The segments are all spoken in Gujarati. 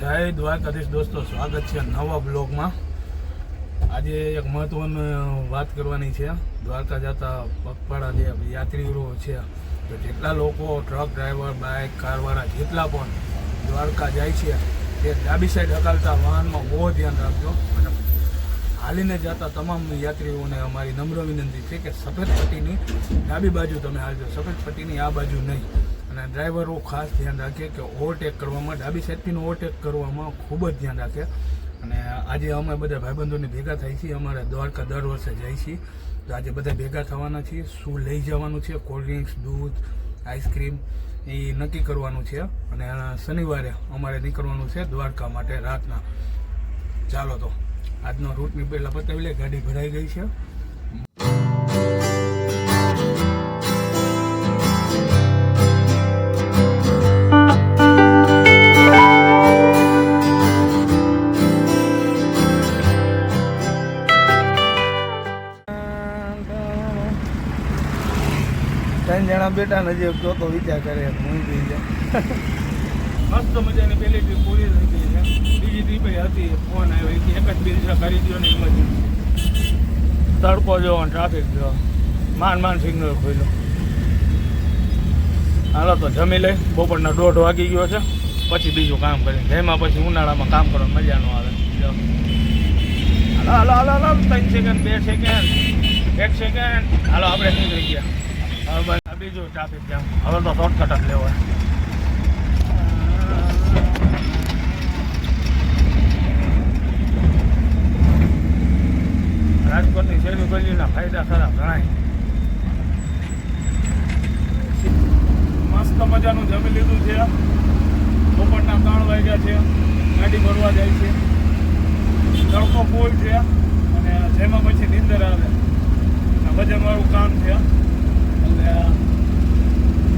જય દ્વારકાધીશ દોસ્તો, સ્વાગત છે નવા બ્લોગમાં। આજે એક મહત્વની વાત કરવાની છે। દ્વારકા જતા પગપાળા જે યાત્રીઓ છે, તો જેટલા લોકો ટ્રક ડ્રાઈવર, બાઇક, કારવાળા જેટલા પણ દ્વારકા જાય છે, તે ડાબી સાઈડ હકાલતા વાહનમાં બહુ ધ્યાન રાખજો। અને હાલીને જતા તમામ યાત્રીઓને અમારી નમ્ર વિનંતી છે કે સફેદ પટ્ટીની ડાબી બાજુ તમે હાલજો, સફેદ પટ્ટીની આ બાજુ નહીં। અને ડ્રાઈવરો ખાસ ધ્યાન રાખે કે ઓવરટેક કરવામાં, ડાબી સાઈડથી ઓવરટેક કરવામાં ખૂબ જ ધ્યાન રાખે। અને આજે અમે બધા ભાઈબંધોને ભેગા થાય છીએ, અમારે દ્વારકા દર વર્ષે જાય છીએ, તો આજે બધા ભેગા થવાના છીએ। શું લઈ જવાનું છે, કોલ્ડ ડ્રિંક્સ, દૂધ, આઈસ્ક્રીમ એ નક્કી કરવાનું છે। અને શનિવારે અમારે નીકળવાનું છે દ્વારકા માટે રાતના। ચાલો તો આજનો રૂટની પહેલાં બતાવી લે, ગાડી ભરાઈ ગઈ છે। ત્રણ જણા બેટા નજીક જોતો વિચાર કરે હું બી જાય। મસ્ત મજાની પહેલી ટ્રીપ પૂરી થઈ ગઈ છે, બીજી ટ્રીપ હતી, ફોન આવ્યો કે એક જ બિલ કરી દો ને ઇમરજન્સી। તડકો જો, ટ્રાફિક જો, માંડ સિગ્નલ ખોલ્યો। હાલો તો જમી લઈ, બપોરના 1:30 વાગી ગયો છે, પછી બીજું કામ કરીને જેમાં પછી ઉનાળામાં કામ કરવાની મજા ન આવે। હાલો હાલો હાલો 3 સેકન્ડ, 2 સેકન્ડ, 1 સેકન્ડ, હાલો આપણે નીકળી ગયા। હવે બીજું ટ્રાફિક જામ, હવે તો શોર્ટકટ જ લેવો। રાજકોટની શેરી ગલીના ફાયદા ખરા ઘણા। મસ્ત મજાનું જમી લીધું છે, બપોરના 3 વાગ્યા છે, ગાડી ભરવા જાય છે, તડકો ફૂલ છે, અને જેમાં પછી નીંદર આવે, વજનવાળું કામ છે।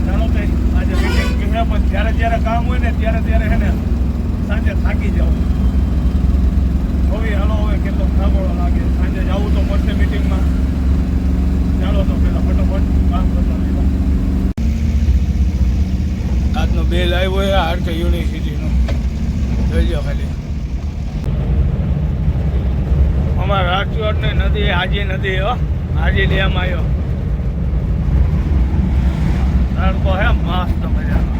જાણો કંઈ આજે મીટિંગ છે, પણ જ્યારે કામ હોય ને ત્યારે હે ને સાંજે થાકી જાવ। હવે હાલો હવે કેટલો થાકોડો લાગે, સાંજે જવું તો પડશે મીટિંગમાં। ચાલો તો પેલા ફટોફટ કામ કરતા રહેવા। આજનો બેલ આવ્યો છે આરકે યુનિવર્સિટીનો, જોઈ લો ખાલી। અમારા રાજકોટની નદી હાજી નદી હો, હાજી ડેમ આવ્યો, તડકો હે મસ્ત મજાનો,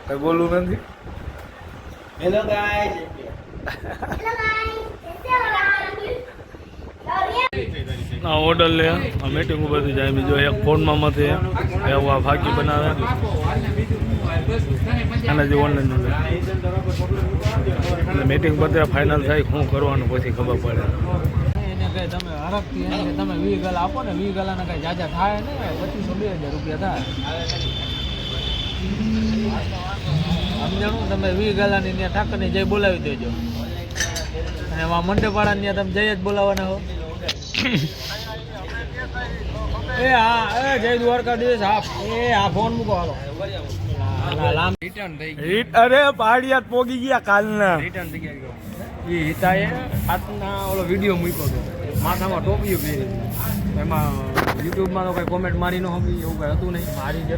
કઈ બોલવું નથી। હેલો ગાઈસ, ઓર્ડર લે, મીટિંગ બધી જાય, બીજો એક ફોનમાં મથી એવું આ ફાકી બનાવે, અને જે ઓનલાઈન એટલે મીટિંગ બધે ફાઇનલ થાય, શું કરવાનું પછી ખબર પડે। તમે હરકથી તમે 20 ગલા આપો ને, 20 ગલાના કઈ જાજા થાય ને, 2500-2000 રૂપિયા થાય। સમજાણું, તમે 20 ગલાની ત્યાં ઠાકરની જય બોલાવી દેજો, અને એમાં મંડપાળાની ત્યાં તમે જય જ બોલાવવાના હો। એ હા, એ જય દ્વારકાધીશ, હા ફોન મૂકો, હાલો રિટર્ન થઈ ગયું। અરે પાડિયાત પોગી ગયા કાલના, રિટર્ન થઈ ગયા। એ હિતાએ આજના ઓલો વિડીયો મૂક્યો હતો, માથામાં ટોપીઓ પહેરી, એમાં યુટ્યુબમાં તો કંઈ કોમેન્ટ મારી ન હતી, એવું કંઈ હતું નહીં મારી જ।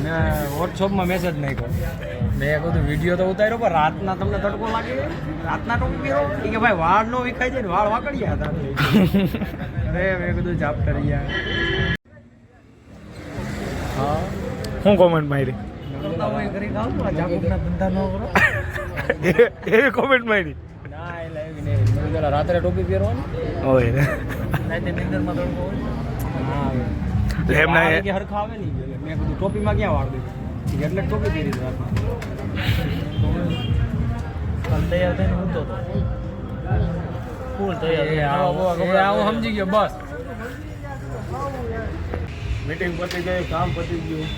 મેં વોટ્સઅપમાં મેસેજ નાખ્યો, મેં બધું વિડીયો તો ઉતાર્યો, પણ રાતના તમને તડકો લાગે, રાતના ટોપી પહેરો કે ભાઈ વાળ ન વિખાઈ જાય ને, વાળ વાકડ્યા હતા। અરે મેં કીધું જાપ કરી યાર। હા, શું કોમેન્ટ મારી? કરી ખાવ જાગૃતના ધંધા ન કરો એવી કોમેન્ટ મારી? ના, એટલે એવી નહીં, પેલા રાત્રે ટોપી પહેરવાની હોય ને, રાતે નિંદરમાં તડકો હોય, હા આવે એમના કે હરખા આવે નહીં, મેં કીધું ટોપીમાં ક્યાં વાળ દીધું, એટલે ટોપી પહેરી હતી રાતમાં। કાલ તૈયાર થઈને ઊંધો હતો, ફૂલ તૈયાર, આવું સમજી ગયો બસ। મીટિંગ પતી ગઈ, કામ પતી ગયું,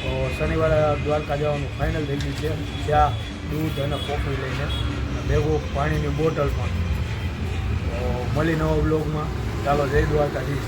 તો શનિવારે દ્વારકા જવાનું ફાઇનલ થઈ ગયું છે। ચા, દૂધ અને કોફી લઈને, ભેગું પાણીની બોટલ પણ। તો મળી નવા બ્લોગમાં, ચાલો જય દ્વારકાધીશ।